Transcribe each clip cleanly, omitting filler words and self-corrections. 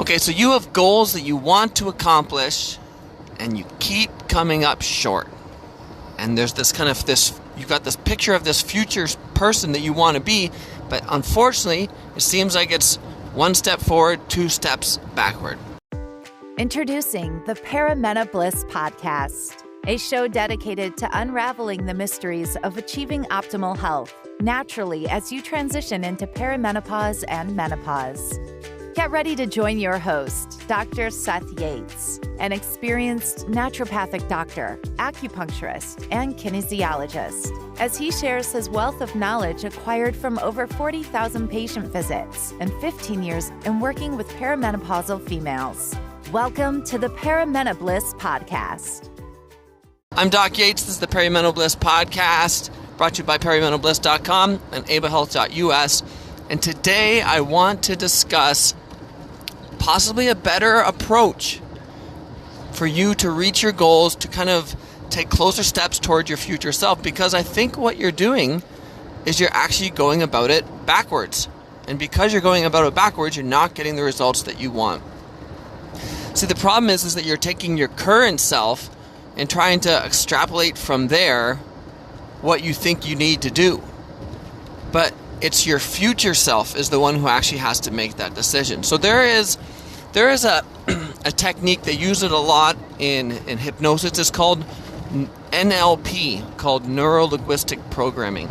Okay, so you have goals that you want to accomplish and you keep coming up short. And there's you've got this picture of this future person that you want to be, but unfortunately, it seems like it's one step forward, two steps backward. Introducing the Paramena Bliss Podcast, a show dedicated to unraveling the mysteries of achieving optimal health naturally as you transition into perimenopause and menopause. Get ready to join your host, Dr. Seth Yates, an experienced naturopathic doctor, acupuncturist, and kinesiologist, as he shares his wealth of knowledge acquired from over 40,000 patient visits and 15 years in working with perimenopausal females. Welcome to the Paramena Bliss Podcast. I'm Doc Yates. This is the Paramena Bliss Podcast, brought to you by PerimentalBliss.com and abahealth.us. And today I want to discuss possibly a better approach for you to reach your goals, to kind of take closer steps toward your future self, because I think what you're doing is you're actually going about it backwards. And because you're going about it backwards, you're not getting the results that you want. See, the problem is that you're taking your current self and trying to extrapolate from there what you think you need to do. But it's your future self is the one who actually has to make that decision. So there is a technique, they use it a lot in hypnosis. It's called NLP, called Neuro-Linguistic Programming.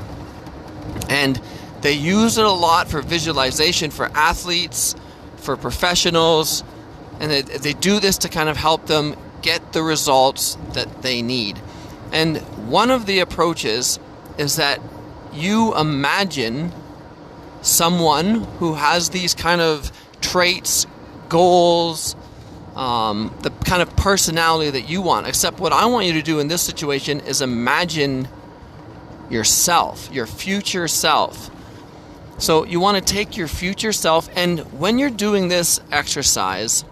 And they use it a lot for visualization for athletes, for professionals, and they do this to kind of help them get the results that they need. And one of the approaches is that you imagine someone who has these kind of traits, goals, the kind of personality that you want. Except what I want you to do in this situation is imagine yourself, your future self. So you want to take your future self, and when you're doing this exercise,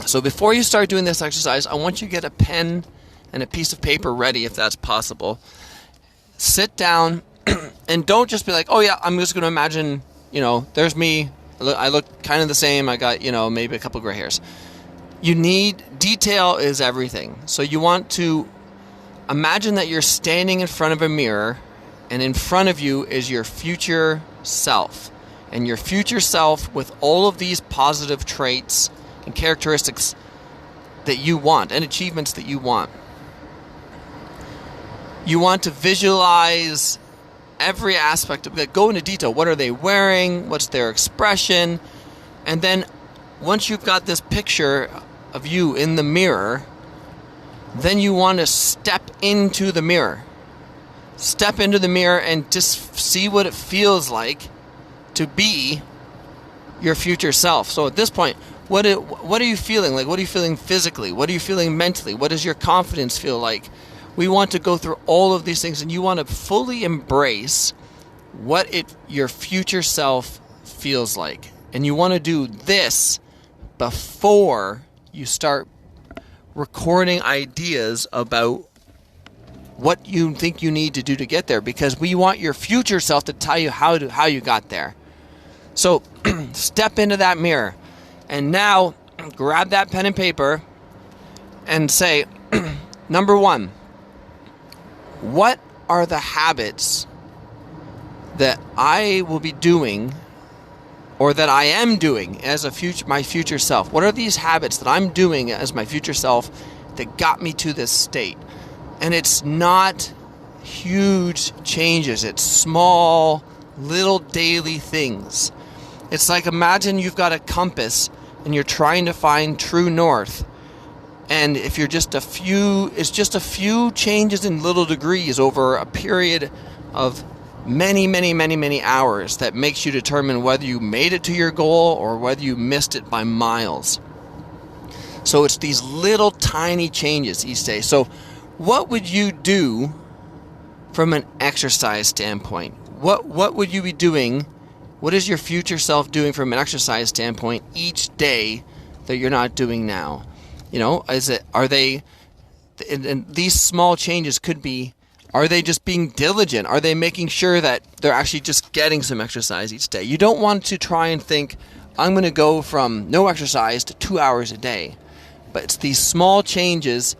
so before you start doing this exercise, I want you to get a pen and a piece of paper ready if that's possible. Sit down and don't just be like, oh yeah, I'm just going to imagine, there's me. I look kind of the same. I got, maybe a couple gray hairs. Detail is everything. So you want to imagine that you're standing in front of a mirror, and in front of you is your future self. And your future self with all of these positive traits and characteristics that you want and achievements that you want. You want to visualize every aspect of it. Go into detail. What are they wearing? What's their expression? And then once you've got this picture of you in the mirror, then you want to step into the mirror. Step into the mirror and just see what it feels like to be your future self. So at this point, what are you feeling like? What are you feeling physically? What are you feeling mentally? What does your confidence feel like? We want to go through all of these things, and you want to fully embrace what your future self feels like. And you want to do this before you start recording ideas about what you think you need to do to get there, because we want your future self to tell you how you got there. So step into that mirror. And now, grab that pen and paper and say, number one, what are the habits that I will be doing or that I am doing as my future self? What are these habits that I'm doing as my future self that got me to this state? And it's not huge changes. It's small, little daily things. It's like, imagine you've got a compass and you're trying to find true north. And if you're it's just a few changes in little degrees over a period of many, many, many, many hours that makes you determine whether you made it to your goal or whether you missed it by miles. So it's these little tiny changes each day. So what would you do from an exercise standpoint? What would you be doing? What is your future self doing from an exercise standpoint each day that you're not doing now? Are they, and these small changes could be, are they just being diligent? Are they making sure that they're actually just getting some exercise each day? You don't want to try and think, I'm going to go from no exercise to 2 hours a day. But it's these small changes,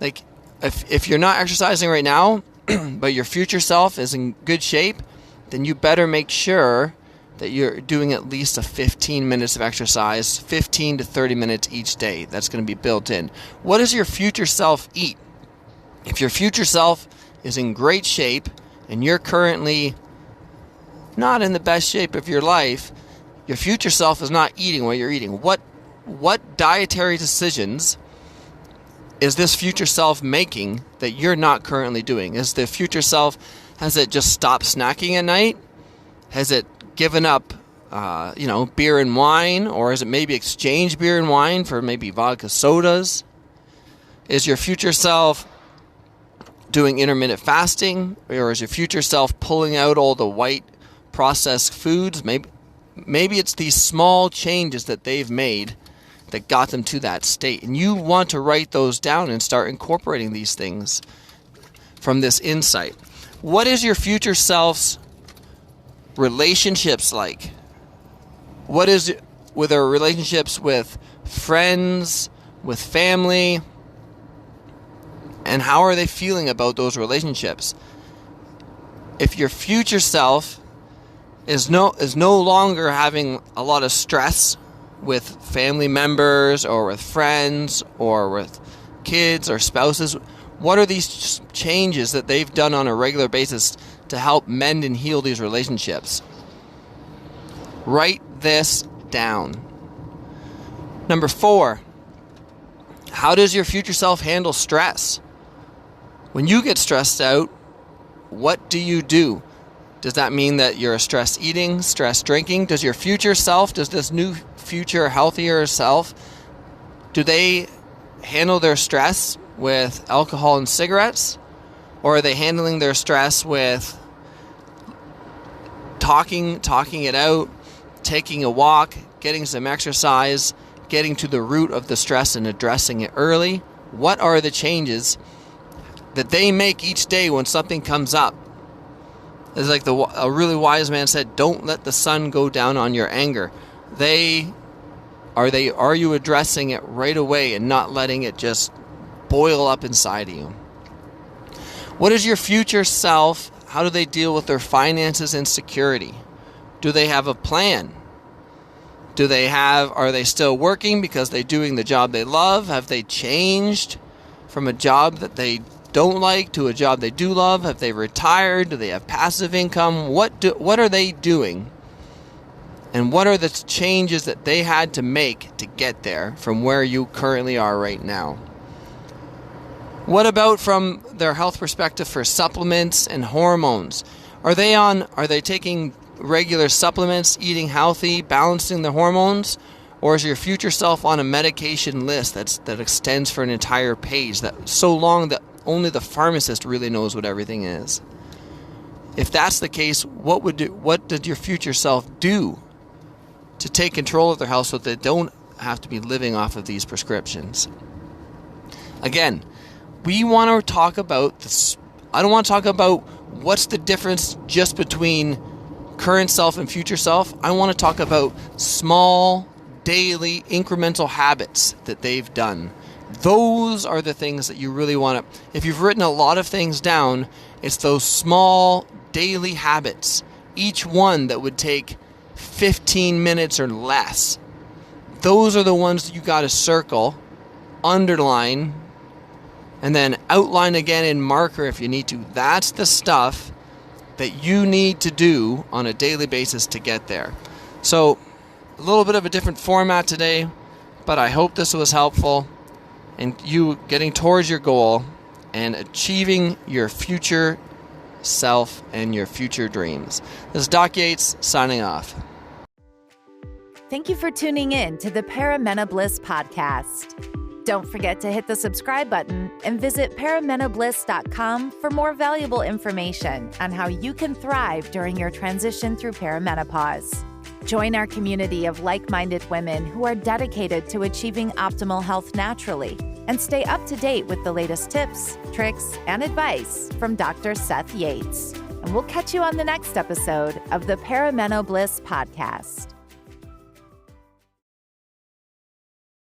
like if you're not exercising right now, but your future self is in good shape, then you better make sure that you're doing at least 15 minutes of exercise, 15 to 30 minutes each day. That's going to be built in. What does your future self eat? If your future self is in great shape and you're currently not in the best shape of your life, your future self is not eating what you're eating. What dietary decisions is this future self making that you're not currently doing? Is the future self, has it just stopped snacking at night? Has it given up, beer and wine? Or has it maybe exchanged beer and wine for maybe vodka sodas? Is your future self doing intermittent fasting? Or is your future self pulling out all the white processed foods? Maybe it's these small changes that they've made that got them to that state. And you want to write those down and start incorporating these things from this insight. What is your future self's relationships like? What is it with their relationships with friends, with family? And how are they feeling about those relationships? If your future self is no longer having a lot of stress with family members or with friends or with kids or spouses, what are these changes that they've done on a regular basis to help mend and heal these relationships? Write this down. Number 4, how does your future self handle stress? When you get stressed out, what do you do? Does that mean that you're a stress eating, stress drinking? Does your future self, does this new future healthier self, do they handle their stress with alcohol and cigarettes? Or are they handling their stress with talking it out, taking a walk, getting some exercise, getting to the root of the stress and addressing it early? What are the changes that they make each day when something comes up? It's like a really wise man said, don't let the sun go down on your anger. Are you addressing it right away and not letting it just boil up inside of you? What is your future self? How do they deal with their finances and security? Do they have a plan? Are they still working because they're doing the job they love? Have they changed from a job that they don't like to a job they do love? Have they retired? Do they have passive income? What are they doing? And what are the changes that they had to make to get there from where you currently are right now? What about from their health perspective for supplements and hormones? Are they taking regular supplements, eating healthy, balancing the hormones? Or is your future self on a medication list that extends for an entire page, that so long that only the pharmacist really knows what everything is? If that's the case, what did your future self do to take control of their health so that they don't have to be living off of these prescriptions? Again, we want to talk about this. I don't want to talk about what's the difference just between current self and future self. I want to talk about small, daily, incremental habits that they've done. Those are the things that you really want to, if you've written a lot of things down, it's those small daily habits, each one that would take 15 minutes or less. Those are the ones that you got to circle, underline, and then outline again in marker if you need to. That's the stuff that you need to do on a daily basis to get there. So, a little bit of a different format today, but I hope this was helpful in you getting towards your goal and achieving your future self and your future dreams. This is Doc Yates signing off. Thank you for tuning in to the Paramena Bliss podcast. Don't forget to hit the subscribe button and visit paramenobliss.com for more valuable information on how you can thrive during your transition through perimenopause. Join our community of like-minded women who are dedicated to achieving optimal health naturally, and stay up to date with the latest tips, tricks, and advice from Dr. Seth Yates. And we'll catch you on the next episode of the Paramena Bliss podcast.